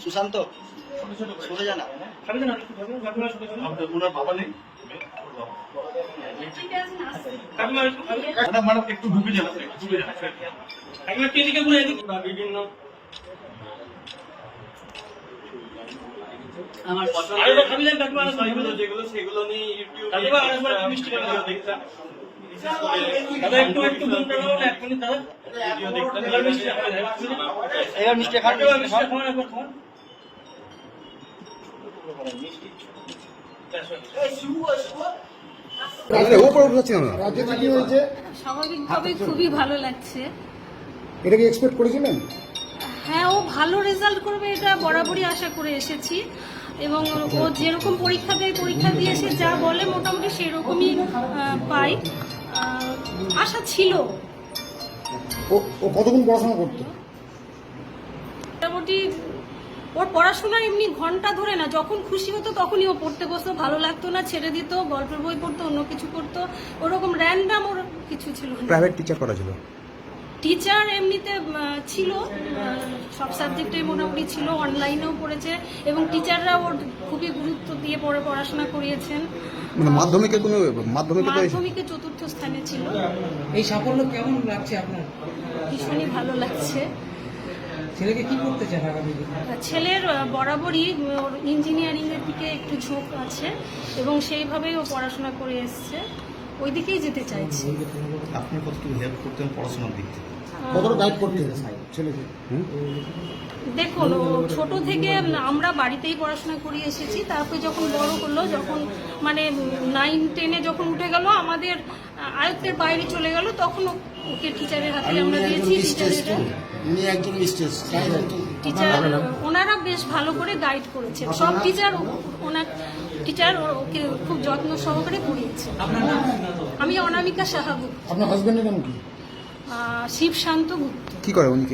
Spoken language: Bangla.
সুশান্ত সরে জানা ওনার বাবা নেই ম্যাডাম একটু ঢুকে যান বিভিন্ন যেগুলো সেগুলো নিয়ে এবার মিষ্টি খান স্বাভাবিকভাবে খুবই ভালো লাগছে। এটা কি এক্সপেক্ট করেছিলেন? হ্যাঁ, ও ভালো রেজাল্ট করবে এটা বরাবরই আশা করে এসেছি এবং ও যেরকম পরীক্ষা দেয়, পরীক্ষা দিয়ে এসে যা বলে মোটামুটি সেরকমই পাই, আশা ছিল। ও কতক্ষণ পড়াশোনা করতো? মোটামুটি ওর পড়াশোনা এমনি ঘন্টা ধরে না, যখন খুশি হতো তখনই ও পড়তে বসতো, ভালো লাগতো না ছেড়ে দিত, গল্পের বই পড়তো, অন্য কিছু করতো, ওরকম র্যান্ডাম ওর কিছু ছিল না। প্রাইভেট টিচার করা ছিল? টিচার এমনিতে ছিল, সব সাবজেক্টে মোটামুটি ছিল, অনলাইনেও পড়েছে এবং টিচাররা ওর খুবই গুরুত্ব দিয়ে পড়াশোনা করিয়েছেন। মানে মাধ্যমিকে চতুর্থ স্থানে ছিল। এই সাফল্য কেমন লাগছে আপনার? ভীষণই ভালো লাগছে। ছেলেকে কি করতে চান আগামী দিনে? ছেলের বরাবরই ওর ইঞ্জিনিয়ারিং এর দিকে একটু ঝোঁক আছে এবং সেইভাবেই ও পড়াশোনা করে এসছে, ওই দিকেই যেতে চাইছে। আপনি কতটুকু হেল্প করতেন পড়াশোনার দিক থেকে? কতটা গাইড করতে ছেলেকে? দেখুন, ও ছোট থেকে আমরা বাড়িতেই পড়াশোনা করিয়ে এসেছি, তারপরে যখন বড় হলো, যখন মানে 9-10-এ যখন উঠে গেল, আমাদের আয়ত্তের বাইরে চলে গেল, তখন ওকে টিচারের হাতে আমরা দিয়েছি। টিচার ওনারা বেশ ভালো করে গাইড করেছেন, সব টিচার ওকে খুব যত্ন সহকারে পড়িয়েছে। আমি অনামিকা সাহা গুপ্ত। আপনার হাজবেন্ডের নাম কি? শিব শান্ত গুপ্ত। কি করে উনি?